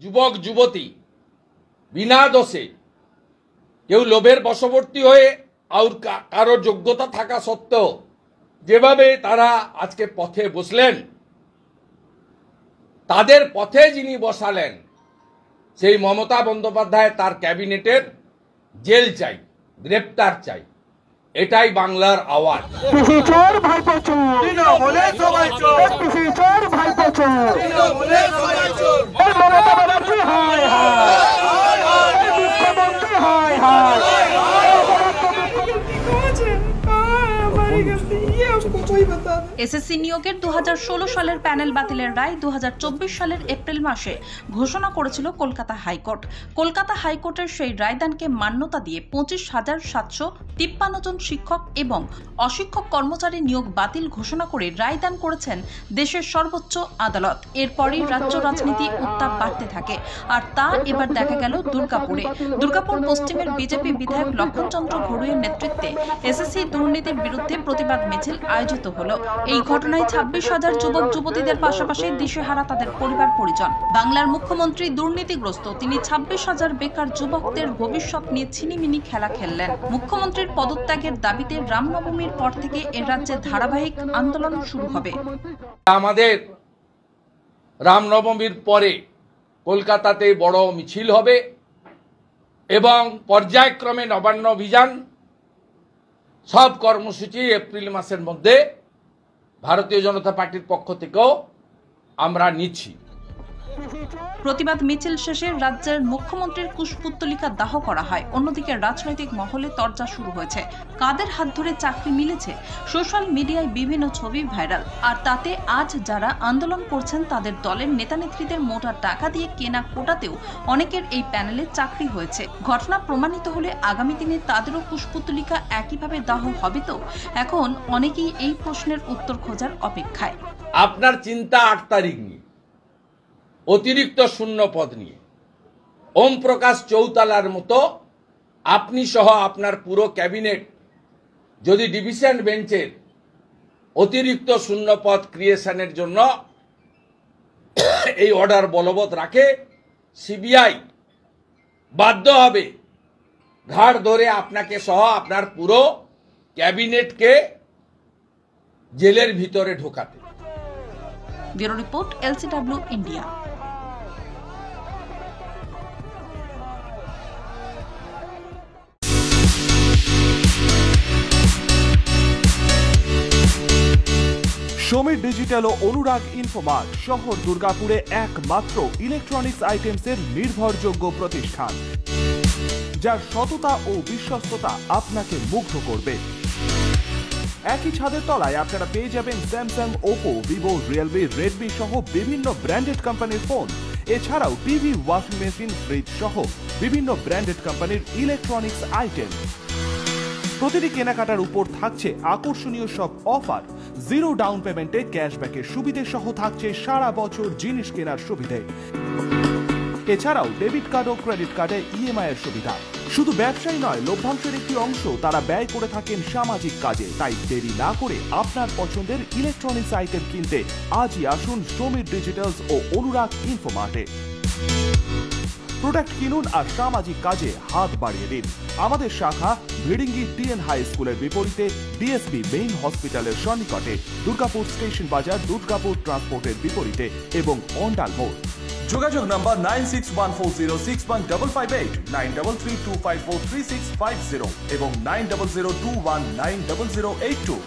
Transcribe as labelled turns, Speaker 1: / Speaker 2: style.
Speaker 1: যুবক যুবতী বিনা দোষে কেউ লোভের বশবর্তী হয়ে আর কারো যোগ্যতা থাকা সত্ত্বেও যেভাবে তারা আজকে পথে বসলেন, তাদের পথে যিনি বসালেন সেই মমতা বন্দ্যোপাধ্যায় তার ক্যাবিনেটের জেল চাই, গ্রেপ্তার চাই। এটাই বাংলার আওয়াজ।
Speaker 2: এসএসসি নিয়োগের 2016 সালের প্যানেল বাতিলের রায় 2024 সালের এপ্রিল মাসে ঘোষণা করেছিল কলকাতা হাইকোর্ট। কলকাতা হাইকোর্টের সেই রায়দানকে মান্যতা দিয়ে 25,753 জন শিক্ষক এবং অশিক্ষক কর্মচারী নিয়োগ বাতিল ঘোষণা করে রায়দান করেছেন দেশের সর্বোচ্চ আদালত। এরপরই রাজ্য রাজনীতি উত্তাপ বাড়তে থাকে, আর তা এবার দেখা গেল দুর্গাপুরে। দুর্গাপুর পশ্চিমের বিজেপি বিধায়ক লক্ষণচন্দ্র ঘড়ুইয়ের নেতৃত্বে এসএসসি দুর্নীতির বিরুদ্ধে প্রতিবাদ মিছিল আয়োজিত হলো। এই ঘটনায় 26,000 যুবক যুবতীদের পাশাপাশি দিশেহারা তাদের পরিবার পরিজন। বাংলার মুখ্যমন্ত্রী দুর্নীতিগ্রস্ত, তিনি 26,000 বেকার যুবকদের ভবিষ্যৎ নিয়ে ছিনিমিনি খেলা খেললেন। মুখ্যমন্ত্রীর পদত্যাগের দাবিতে রামনবমীর পর থেকে এ রাজ্যে ধারাবাহিক আন্দোলন শুরু হবে।
Speaker 1: আমাদের রামনবমীর পরে কলকাতাতে বড় মিছিল হবে এবং পর্যায়ক্রমে নবান্ন অভিযান, সব কর্মসূচি এপ্রিল মাসের মধ্যে ভারতীয় জনতা পার্টির পক্ষ থেকেও আমরা নিচ্ছি।
Speaker 2: প্রতিবাদ মিছিল শেষে রাজ্যের মুখ্যমন্ত্রীর কুশপুত্তলিকা দাহ করা হয়। অন্যদিকে রাজনৈতিক মহলে তরজা শুরু হয়েছে। কাদের হাত ধরে চাকরি মিলেছে? সোশ্যাল মিডিয়ায় বিভিন্ন ছবি ভাইরাল, আর তাতে আজ যারা আন্দোলন করছেন তাদের দলের নেতানেত্রীদের মোটা টাকা দিয়ে কেনা কোটাতেও অনেকের এই প্যানেলে চাকরি হয়েছে। ঘটনা প্রমাণিত হলে আগামী দিনে তাদেরও কুশপুত্তলিকা একইভাবে দাহ হবে তো? এখন অনেকেই এই প্রশ্নের উত্তর খোঁজার অপেক্ষায়।
Speaker 1: আপনার চিন্তা 8 তারিখ নিয়ে, অতিরিক্ত শূন্য পদ নিয়ে। ওম প্রকাশ চৌতালার মতো আপনি সহ আপনার পুরো ক্যাবিনেট যদি ডিভিশন বেঞ্চের অতিরিক্ত শূন্য পদ ক্রিয়েশনের জন্য এই অর্ডার বলবৎ রাখে, সিবিআই বাধ্য হবে ঘাড় ধরে আপনাকে সহ আপনার পুরো ক্যাবিনেটকে জেলের ভিতরে ঢোকাতে।
Speaker 2: Bureau report, LCW India.
Speaker 3: Samir digital ও অনুরাগ ইনফোমার্ট শহর দুর্গাপুরে একমাত্র ইলেকট্রনিক্স আইটেমসের নির্ভরযোগ্য প্রতিষ্ঠান, যার সততা ও বিশ্বস্ততা আপনাকে মুগ্ধ করবে। একই ছাদের তলায় আপনারা পেয়ে যাবেন Samsung, Oppo, Vivo, Realme, Redmi সহ বিভিন্ন ব্র্যান্ডেড কোম্পানির ফোন। এছাড়াও টিভি, ওয়াশিং মেশিন, ফ্রিজ সহ বিভিন্ন ব্র্যান্ডেড কোম্পানির ইলেকট্রনিক্স আইটেম। প্রতিটি কেনাকাটার উপর থাকছে আকর্ষণীয় সব অফার। 0 ডাউন পেমেন্টে ক্যাশব্যাকের সুবিধে সহ থাকছে সারা বছর জিনিস কেনার সুবিধে। এছাড়াও ডেবিট কার্ড ও ক্রেডিট কার্ডে ইএমআই এর সুবিধা। শুধু ব্যবসায়ী নয়, লভ্যাংশের একটি অংশ তারা ব্যয় করে থাকেন সামাজিক কাজে। তাই দেরি না করে আপনার পছন্দের ইলেকট্রনিক্স আইটেম কিনতে আজই আসুন সমীর ডিজিটালস ও অনুরাগ ইনফোমার্টে। প্রোডাক্ট কিনুন আর সামাজিক কাজে হাত বাড়িয়ে দিন। আমাদের শাখা ভিড়িঙ্গি টিএন হাই স্কুলের বিপরীতে ডিএসপি মেইন হসপিটালের সন্নিকটে, দুর্গাপুর স্টেশন বাজার, দুর্গাপুর ট্রান্সপোর্টের বিপরীতে এবং অন্ডাল মোড়। যোগাযোগ নাম্বার 9614061558, 9332543650 এবং 9002190082।